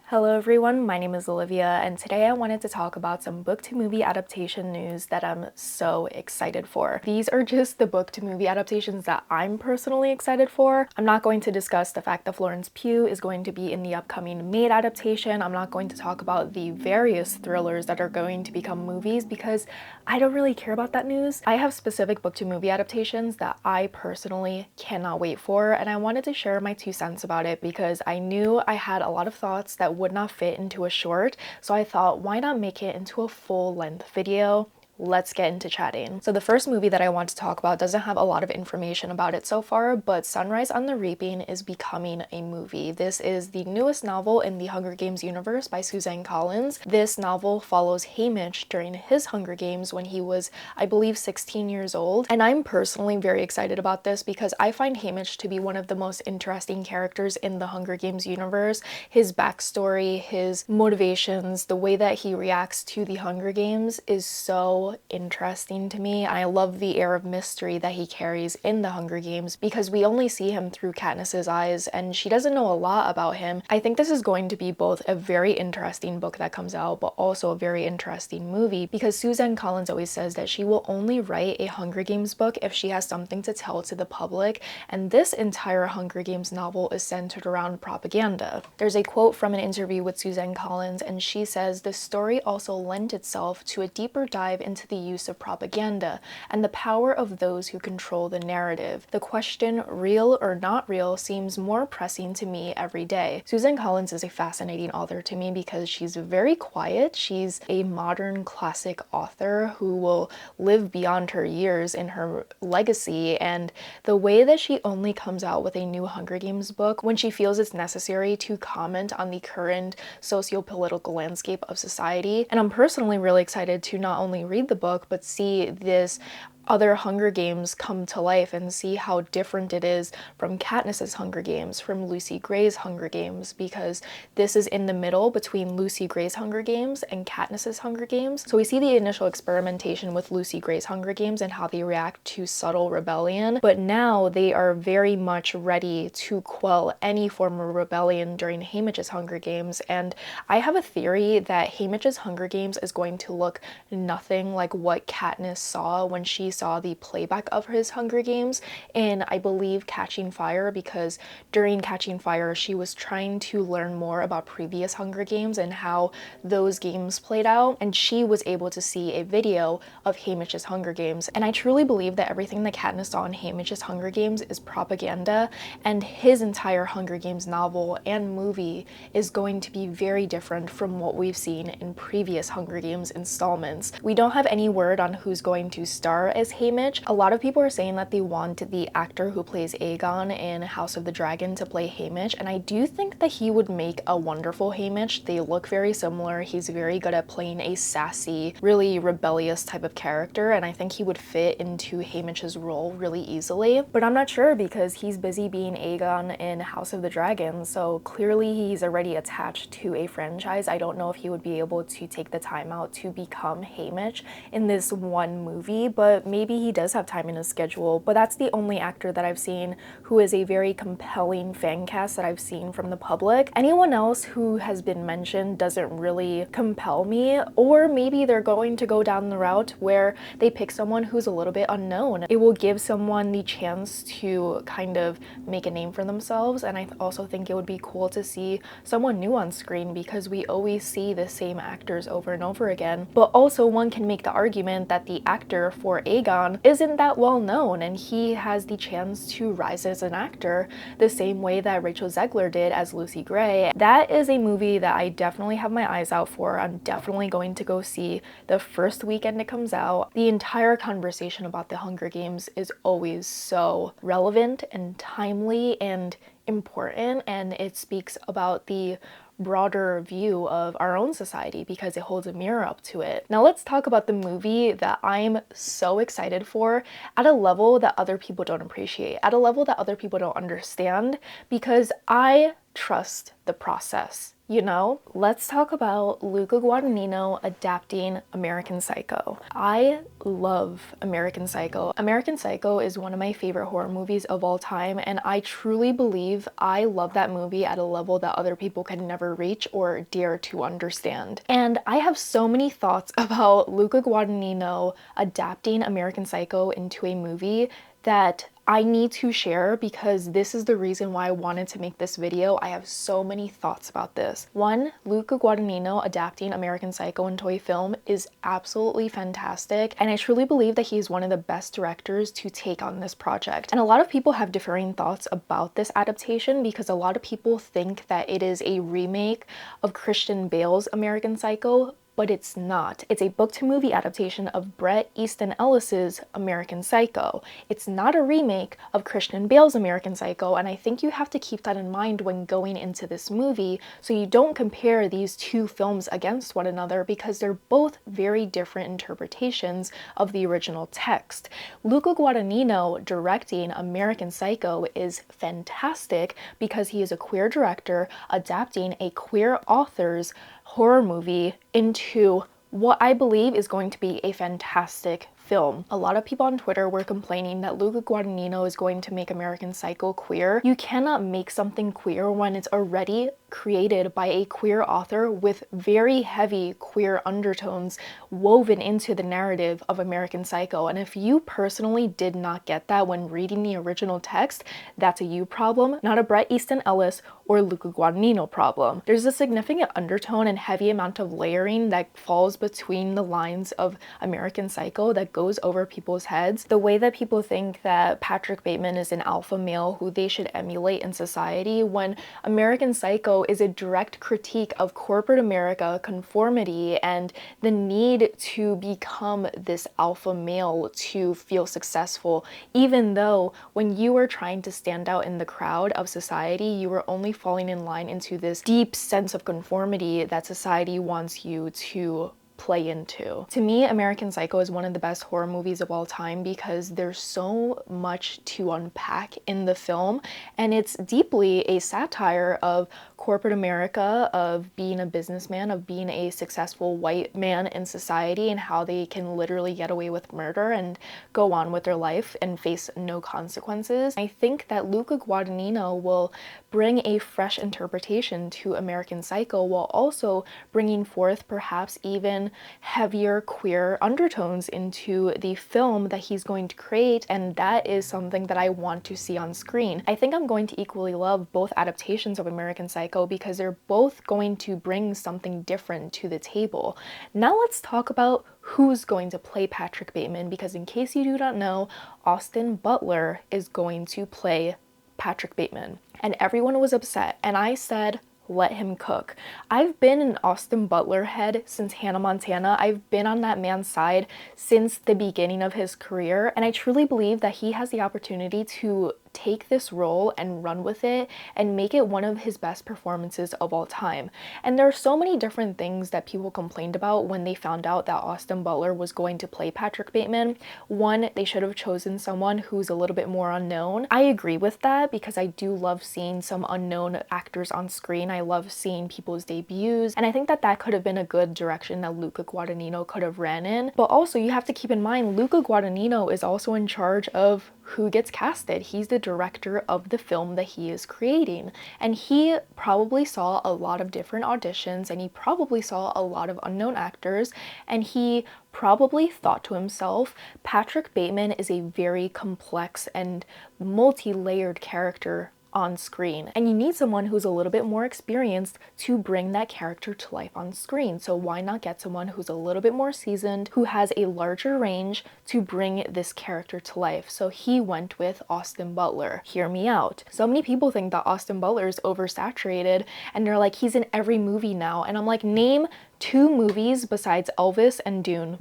Hello everyone, my name is Olivia, and today I wanted to talk about some book-to-movie adaptation news that I'm so excited for. These are just the book-to-movie adaptations that I'm personally excited for. I'm not going to discuss the fact that Florence Pugh is going to be in the upcoming Maid adaptation. I'm not going to talk about the various thrillers that are going to become movies because I don't really care about that news. I have specific book-to-movie adaptations that I personally cannot wait for, and I wanted to share my 2 cents about it because I knew I had a lot of thoughts that would not fit into a short, so I thought, why not make it into a full-length video? Let's get into chatting. So the first movie that I want to talk about doesn't have a lot of information about it so far, but Sunrise on the Reaping is becoming a movie. This is the newest novel in the Hunger Games universe by Suzanne Collins. This novel follows Haymitch during his Hunger Games when he was, I believe, 16 years old. And I'm personally very excited about this because I find Haymitch to be one of the most interesting characters in the Hunger Games universe. His backstory, his motivations, the way that he reacts to the Hunger Games is so interesting to me. I love the air of mystery that he carries in the Hunger Games because we only see him through Katniss's eyes and she doesn't know a lot about him. I think this is going to be both a very interesting book that comes out, but also a very interesting movie because Suzanne Collins always says that she will only write a Hunger Games book if she has something to tell to the public, and this entire Hunger Games novel is centered around propaganda. There's a quote from an interview with Suzanne Collins, and she says the story also lent itself to a deeper dive into the use of propaganda and the power of those who control the narrative. The question, real or not real, seems more pressing to me every day. Suzanne Collins is a fascinating author to me because she's very quiet. She's a modern classic author who will live beyond her years in her legacy, and the way that she only comes out with a new Hunger Games book when she feels it's necessary to comment on the current socio-political landscape of society. And I'm personally really excited to not only read the book but see this other Hunger Games come to life and see how different it is from Katniss's Hunger Games, from Lucy Gray's Hunger Games, because this is in the middle between Lucy Gray's Hunger Games and Katniss's Hunger Games. So we see the initial experimentation with Lucy Gray's Hunger Games and how they react to subtle rebellion, but now they are very much ready to quell any form of rebellion during Haymitch's Hunger Games, and I have a theory that Haymitch's Hunger Games is going to look nothing like what Katniss saw when she saw the playback of his Hunger Games in, I believe, Catching Fire, because during Catching Fire she was trying to learn more about previous Hunger Games and how those games played out, and she was able to see a video of Haymitch's Hunger Games. And I truly believe that everything that Katniss saw in Haymitch's Hunger Games is propaganda, and his entire Hunger Games novel and movie is going to be very different from what we've seen in previous Hunger Games installments. We don't have any word on who's going to star as Haymitch. A lot of people are saying that they want the actor who plays Aegon in House of the Dragon to play Haymitch, and I do think that he would make a wonderful Haymitch. They look very similar. He's very good at playing a sassy, really rebellious type of character, and I think he would fit into Haymitch's role really easily. But I'm not sure because he's busy being Aegon in House of the Dragon, so clearly he's already attached to a franchise. I don't know if he would be able to take the time out to become Haymitch in this one movie, but maybe he does have time in his schedule. But that's the only actor that I've seen who is a very compelling fan cast that I've seen from the public. Anyone else who has been mentioned doesn't really compel me, or maybe they're going to go down the route where they pick someone who's a little bit unknown. It will give someone the chance to kind of make a name for themselves, and I also think it would be cool to see someone new on screen because we always see the same actors over and over again. But also one can make the argument that the actor for Aegon isn't that well known, and he has the chance to rise as an actor the same way that Rachel Zegler did as Lucy Gray. That is a movie that I definitely have my eyes out for. I'm definitely going to go see the first weekend it comes out. The entire conversation about the Hunger Games is always so relevant and timely and important, and it speaks about the broader view of our own society because it holds a mirror up to it. Now let's talk about the movie that I'm so excited for at a level that other people don't appreciate, at a level that other people don't understand, because I trust the process You know, let's talk about Luca Guadagnino adapting American Psycho. I love American Psycho. American Psycho is one of my favorite horror movies of all time, and I truly believe I love that movie at a level that other people can never reach or dare to understand. And I have so many thoughts about Luca Guadagnino adapting American Psycho into a movie that I need to share because this is the reason why I wanted to make this video. I have so many thoughts about this. One, Luca Guadagnino adapting American Psycho into a film is absolutely fantastic, and I truly believe that he is one of the best directors to take on this project. And a lot of people have differing thoughts about this adaptation because a lot of people think that it is a remake of Christian Bale's American Psycho, but it's not. It's a book-to-movie adaptation of Bret Easton Ellis's American Psycho. It's not a remake of Christian Bale's American Psycho, and I think you have to keep that in mind when going into this movie so you don't compare these two films against one another because they're both very different interpretations of the original text. Luca Guadagnino directing American Psycho is fantastic because he is a queer director adapting a queer author's horror movie into what I believe is going to be a fantastic film. A lot of people on Twitter were complaining that Luca Guadagnino is going to make American Psycho queer. You cannot make something queer when it's already created by a queer author with very heavy queer undertones woven into the narrative of American Psycho. And if you personally did not get that when reading the original text, that's a you problem, not a Bret Easton Ellis or Luca Guadagnino problem. There's a significant undertone and heavy amount of layering that falls between the lines of American Psycho that goes over people's heads. The way that people think that Patrick Bateman is an alpha male who they should emulate in society, when American Psycho is a direct critique of corporate America, conformity, and the need to become this alpha male to feel successful, even though when you are trying to stand out in the crowd of society, you are only falling in line into this deep sense of conformity that society wants you to play into. To me, American Psycho is one of the best horror movies of all time because there's so much to unpack in the film, and it's deeply a satire of corporate America, of being a businessman, of being a successful white man in society, and how they can literally get away with murder and go on with their life and face no consequences. I think that Luca Guadagnino will bring a fresh interpretation to American Psycho while also bringing forth perhaps even heavier queer undertones into the film that he's going to create, and that is something that I want to see on screen. I think I'm going to equally love both adaptations of American Psycho because they're both going to bring something different to the table. Now let's talk about who's going to play Patrick Bateman, because in case you do not know, Austin Butler is going to play Patrick Bateman. And everyone was upset, and I said, let him cook. I've been an Austin Butler head since Hannah Montana. I've been on that man's side since the beginning of his career, and I truly believe that he has the opportunity to take this role and run with it and make it one of his best performances of all time. And there are so many different things that people complained about when they found out that Austin Butler was going to play Patrick Bateman. One, they should have chosen someone who's a little bit more unknown. I agree with that because I do love seeing some unknown actors on screen. I love seeing people's debuts, and I think that that could have been a good direction that Luca Guadagnino could have ran in. But also you have to keep in mind, Luca Guadagnino is also in charge of who gets casted. He's the director of the film that he is creating, and he probably saw a lot of different auditions, and he probably saw a lot of unknown actors, and he probably thought to himself, Patrick Bateman is a very complex and multi-layered character on screen, and you need someone who's a little bit more experienced to bring that character to life on screen. So why not get someone who's a little bit more seasoned, who has a larger range to bring this character to life? So he went with Austin Butler. Hear me out. So many people think that Austin Butler is oversaturated, and they're like, he's in every movie now. And I'm like, name 2 movies besides Elvis and Dune.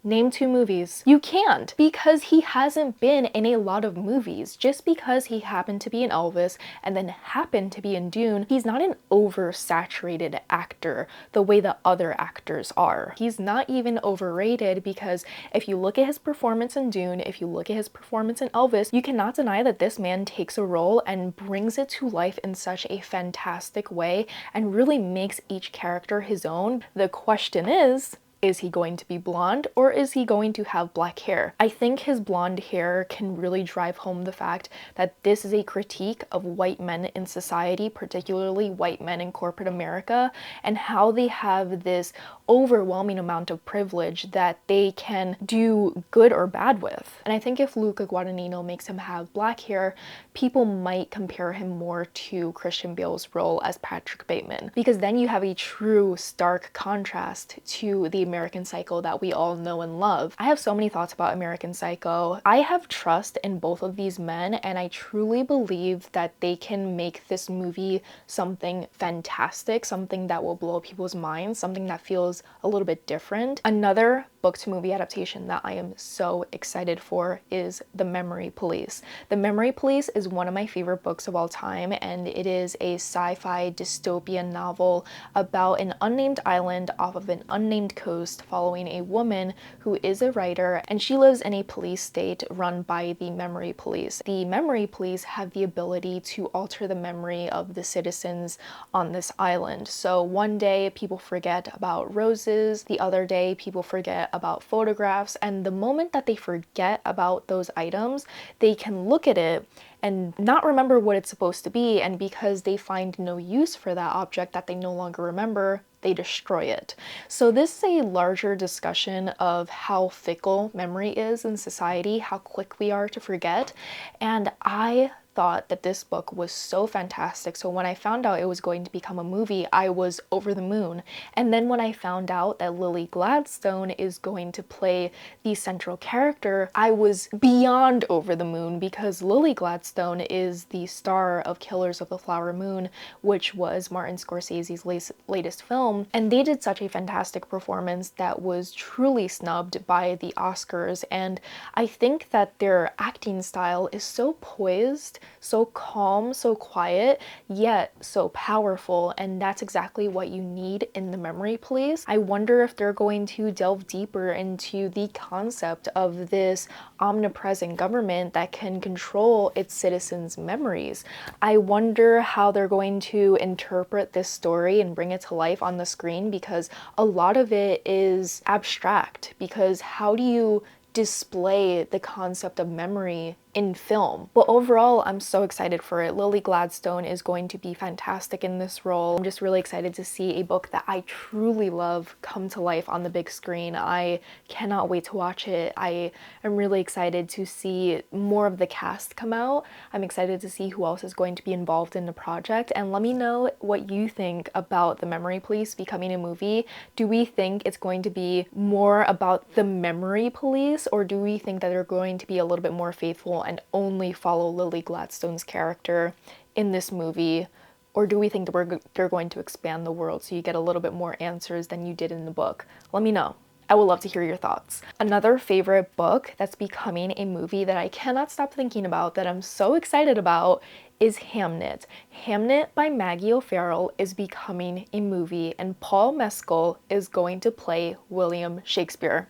Name 2 movies. You can't, because he hasn't been in a lot of movies. Just because he happened to be in Elvis and then happened to be in Dune, he's not an oversaturated actor the way the other actors are. He's not even overrated, because if you look at his performance in Dune, if you look at his performance in Elvis, you cannot deny that this man takes a role and brings it to life in such a fantastic way and really makes each character his own. The question is he going to be blonde or is he going to have black hair? I think his blonde hair can really drive home the fact that this is a critique of white men in society, particularly white men in corporate America, and how they have this overwhelming amount of privilege that they can do good or bad with. And I think if Luca Guadagnino makes him have black hair, people might compare him more to Christian Bale's role as Patrick Bateman, because then you have a true stark contrast to the American Psycho that we all know and love. I have so many thoughts about American Psycho. I have trust in both of these men, and I truly believe that they can make this movie something fantastic, something that will blow people's minds, something that feels a little bit different. Another book to movie adaptation that I am so excited for is The Memory Police. The Memory Police is one of my favorite books of all time, and it is a sci-fi dystopian novel about an unnamed island off of an unnamed coast following a woman who is a writer, and she lives in a police state run by the Memory Police. The Memory Police have the ability to alter the memory of the citizens on this island. So one day people forget about roses, the other day people forget about photographs, and the moment that they forget about those items, they can look at it and not remember what it's supposed to be, and because they find no use for that object that they no longer remember, they destroy it. So this is a larger discussion of how fickle memory is in society, how quick we are to forget, and I thought that this book was so fantastic. So when I found out it was going to become a movie, I was over the moon. And then when I found out that Lily Gladstone is going to play the central character, I was beyond over the moon, because Lily Gladstone is the star of Killers of the Flower Moon, which was Martin Scorsese's latest film. And they did such a fantastic performance that was truly snubbed by the Oscars. And I think that their acting style is so poised, so calm, so quiet, yet so powerful, and that's exactly what you need in The Memory Police. I wonder if they're going to delve deeper into the concept of this omnipresent government that can control its citizens' memories. I wonder how they're going to interpret this story and bring it to life on the screen, because a lot of it is abstract, because how do you display the concept of memory in film? But overall, I'm so excited for it. Lily Gladstone is going to be fantastic in this role. I'm just really excited to see a book that I truly love come to life on the big screen. I cannot wait to watch it. I am really excited to see more of the cast come out. I'm excited to see who else is going to be involved in the project, and let me know what you think about The Memory Police becoming a movie. Do we think it's going to be more about the Memory Police, or do we think that they're going to be a little bit more faithful and only follow Lily Gladstone's character in this movie? Or do we think that they're going to expand the world so you get a little bit more answers than you did in the book? Let me know. I would love to hear your thoughts. Another favorite book that's becoming a movie that I cannot stop thinking about, that I'm so excited about, is Hamnet. Hamnet by Maggie O'Farrell is becoming a movie, and Paul Mescal is going to play William Shakespeare.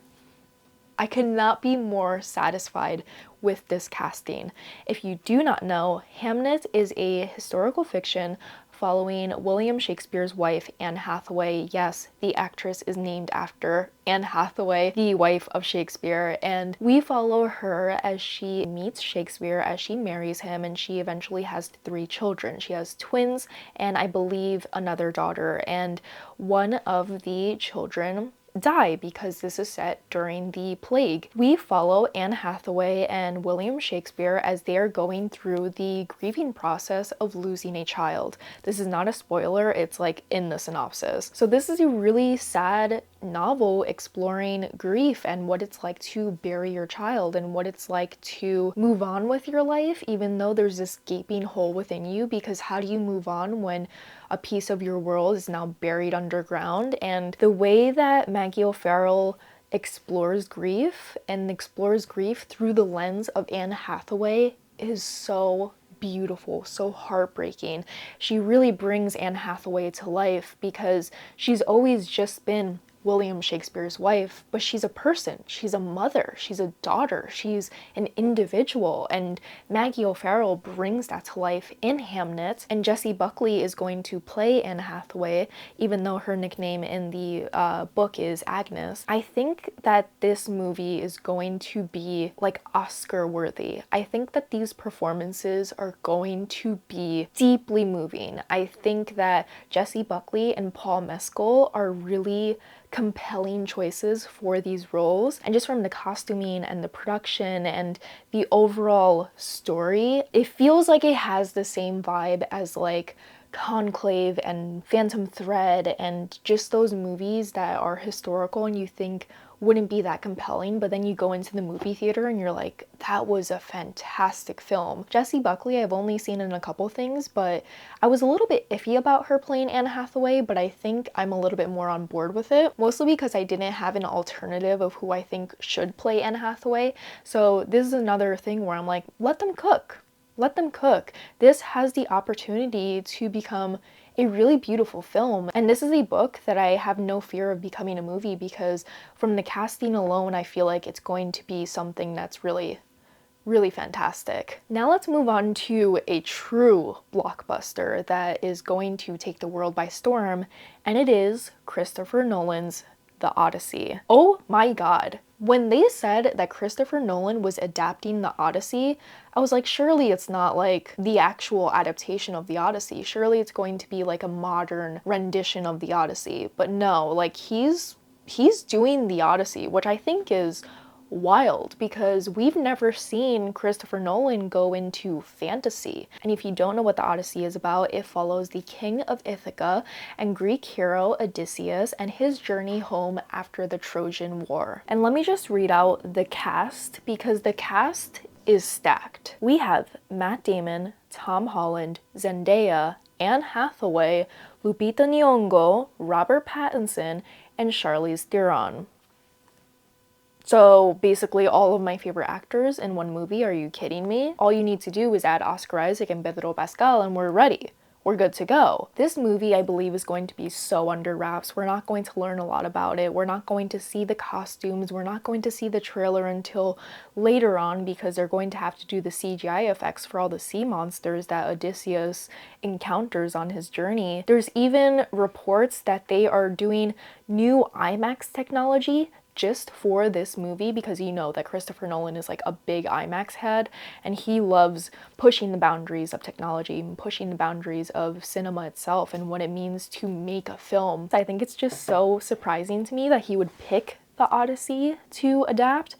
I could not be more satisfied with this casting. If you do not know, Hamnet is a historical fiction following William Shakespeare's wife, Anne Hathaway. Yes, the actress is named after Anne Hathaway, the wife of Shakespeare, and we follow her as she meets Shakespeare, as she marries him, and she eventually has 3 children. She has twins and I believe another daughter, and one of the children die because this is set during the plague. We follow Anne Hathaway and William Shakespeare as they are going through the grieving process of losing a child. This is not a spoiler, it's like in the synopsis. So this is a really sad novel exploring grief and what it's like to bury your child and what it's like to move on with your life even though there's this gaping hole within you, because how do you move on when a piece of your world is now buried underground? And the way that Maggie O'Farrell explores grief and explores grief through the lens of Anne Hathaway is so beautiful, so heartbreaking. She really brings Anne Hathaway to life because she's always just been William Shakespeare's wife, but she's a person, she's a mother, she's a daughter, she's an individual, and Maggie O'Farrell brings that to life in Hamnet, and Jessie Buckley is going to play Anne Hathaway, even though her nickname in the book is Agnes. I think that this movie is going to be like Oscar worthy. I think that these performances are going to be deeply moving. I think that Jessie Buckley and Paul Mescal are really compelling choices for these roles, and just from the costuming and the production and the overall story, it feels like it has the same vibe as like Conclave and Phantom Thread and just those movies that are historical and you think wouldn't be that compelling, but then you go into the movie theater and you're like, that was a fantastic film. Jessie Buckley I've only seen in a couple things, but I was a little bit iffy about her playing Anne Hathaway, but I think I'm a little bit more on board with it, mostly because I didn't have an alternative of who I think should play Anne Hathaway. So this is another thing where I'm like, let them cook. Let them cook. This has the opportunity to become a really beautiful film, and this is a book that I have no fear of becoming a movie because from the casting alone I feel like it's going to be something that's really fantastic. Now let's move on to a true blockbuster that is going to take the world by storm, and it is Christopher Nolan's The Odyssey. Oh my god. When they said that Christopher Nolan was adapting The Odyssey, I was like, surely it's not like the actual adaptation of The Odyssey. Surely it's going to be like a modern rendition of The Odyssey. But no, like he's doing The Odyssey, which I think is wild because we've never seen Christopher Nolan go into fantasy. And if you don't know what The Odyssey is about, it follows the king of Ithaca and Greek hero Odysseus and his journey home after the Trojan War. And let me just read out the cast because the cast is stacked. We have Matt Damon, Tom Holland, Zendaya, Anne Hathaway, Lupita Nyong'o, Robert Pattinson, and Charlize Theron. So basically all of my favorite actors in one movie, are you kidding me? All you need to do is add Oscar Isaac and Pedro Pascal and we're ready. We're good to go. This movie I believe is going to be so under wraps. We're not going to learn a lot about it. We're not going to see the costumes. We're not going to see the trailer until later on because they're going to have to do the CGI effects for all the sea monsters that Odysseus encounters on his journey. There's even reports that they are doing new IMAX technology just for this movie because you know that Christopher Nolan is like a big IMAX head and he loves pushing the boundaries of technology and pushing the boundaries of cinema itself and what it means to make a film. I think it's just so surprising to me that he would pick The Odyssey to adapt.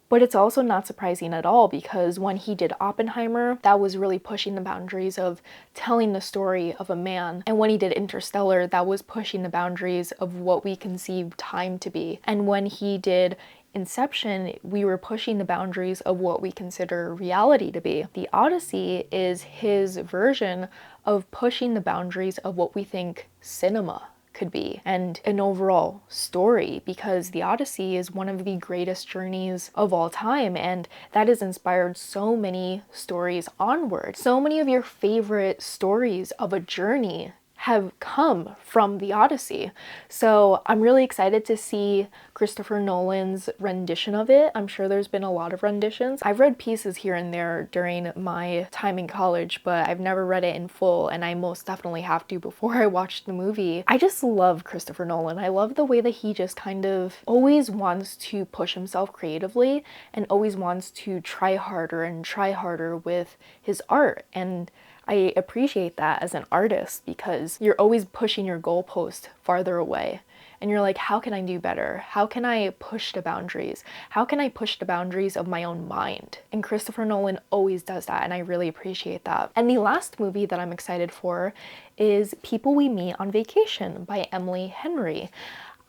But it's also not surprising at all because when he did Oppenheimer, that was really pushing the boundaries of telling the story of a man. And when he did Interstellar, that was pushing the boundaries of what we conceive time to be. And when he did Inception, we were pushing the boundaries of what we consider reality to be. The Odyssey is his version of pushing the boundaries of what we think cinema could be and an overall story because The Odyssey is one of the greatest journeys of all time and that has inspired so many stories onward. So many of your favorite stories of a journey have come from The Odyssey. So I'm really excited to see Christopher Nolan's rendition of it. I'm sure there's been a lot of renditions. I've read pieces here and there during my time in college, but I've never read it in full and I most definitely have to before I watch the movie. I just love Christopher Nolan. I love the way that he just kind of always wants to push himself creatively and always wants to try harder with his art, and I appreciate that as an artist because you're always pushing your goalpost farther away. And you're like, how can I do better? How can I push the boundaries? How can I push the boundaries of my own mind? And Christopher Nolan always does that, and I really appreciate that. And the last movie that I'm excited for is People We Meet on Vacation by Emily Henry.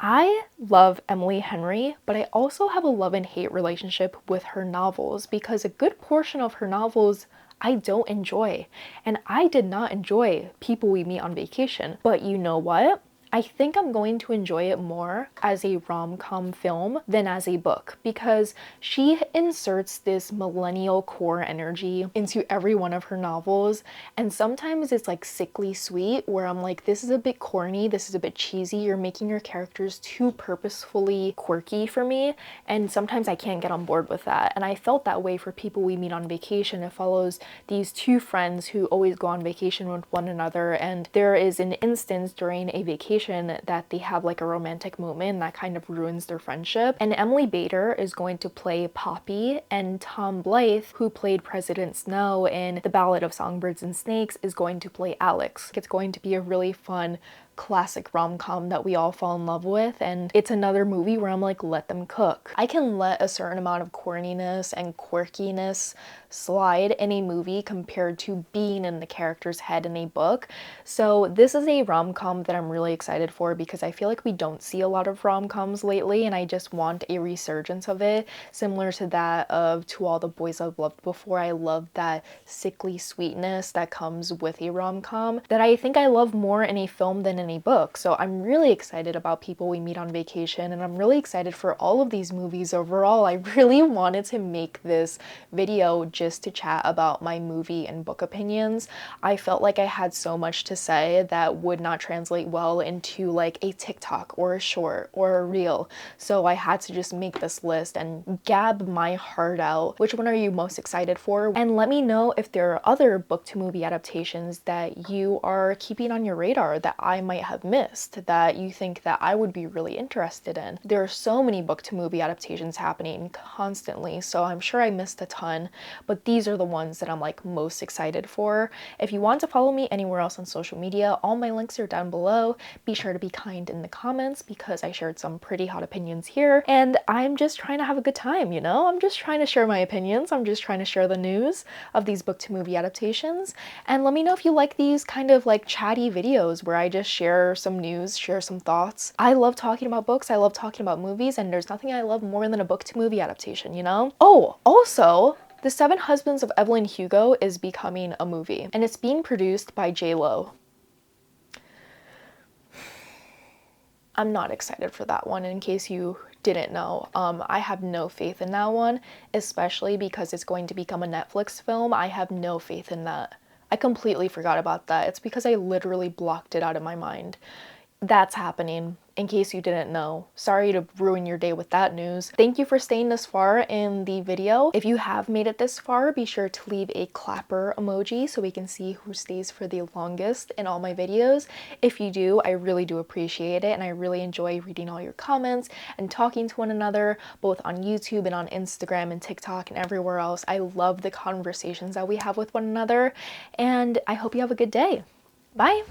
I love Emily Henry, but I also have a love and hate relationship with her novels because a good portion of her novels I don't enjoy. And I did not enjoy People We Meet on Vacation. But you know what? I think I'm going to enjoy it more as a rom-com film than as a book, because she inserts this millennial core energy into every one of her novels, and sometimes it's like sickly sweet, where I'm like, this is a bit corny, this is a bit cheesy, you're making your characters too purposefully quirky for me, and sometimes I can't get on board with that. And I felt that way for People We Meet on Vacation. It follows these two friends who always go on vacation with one another, and there is an instance during a vacation that they have like a romantic moment that kind of ruins their friendship. And Emily Bader is going to play Poppy, and Tom Blythe, who played President Snow in The Ballad of Songbirds and Snakes, is going to play Alex. It's going to be a really fun classic rom-com that we all fall in love with, and it's another movie where I'm like, let them cook. I can let a certain amount of corniness and quirkiness slide in a movie compared to being in the character's head in a book. So this is a rom-com that I'm really excited for, because I feel like we don't see a lot of rom-coms lately, and I just want a resurgence of it, similar to that of To All the Boys I've Loved Before. I love that sickly sweetness that comes with a rom-com that I think I love more in a film than in a book. So I'm really excited about People We Meet on Vacation, and I'm really excited for all of these movies overall. I really wanted to make this video just to chat about my movie and book opinions. I felt like I had so much to say that would not translate well into like a TikTok or a short or a reel. So I had to just make this list and gab my heart out. Which one are you most excited for? And let me know if there are other book to movie adaptations that you are keeping on your radar that I might have missed, that you think that I would be really interested in. There are so many book to movie adaptations happening constantly, so I'm sure I missed a ton, but these are the ones that I'm like most excited for. If you want to follow me anywhere else on social media, all my links are down below. Be sure to be kind in the comments, because I shared some pretty hot opinions here, and I'm just trying to have a good time, you know? I'm just trying to share my opinions. I'm just trying to share the news of these book to movie adaptations. And let me know if you like these kind of like chatty videos where I just share some news, share some thoughts. I love talking about books, I love talking about movies, and there's nothing I love more than a book to movie adaptation, you know? Oh, also, The Seven Husbands of Evelyn Hugo is becoming a movie, and it's being produced by J.Lo. I'm not excited for that one, in case you didn't know. I have no faith in that one, especially because it's going to become a Netflix film. I have no faith in that. I completely forgot about that. It's because I literally blocked it out of my mind. That's happening, in case you didn't know. Sorry to ruin your day with that news. Thank you for staying this far in the video. If you have made it this far, be sure to leave a clapper emoji so we can see who stays for the longest in all my videos. If you do, I really do appreciate it, and I really enjoy reading all your comments and talking to one another, both on YouTube and on Instagram and TikTok and everywhere else. I love the conversations that we have with one another, and I hope you have a good day. Bye!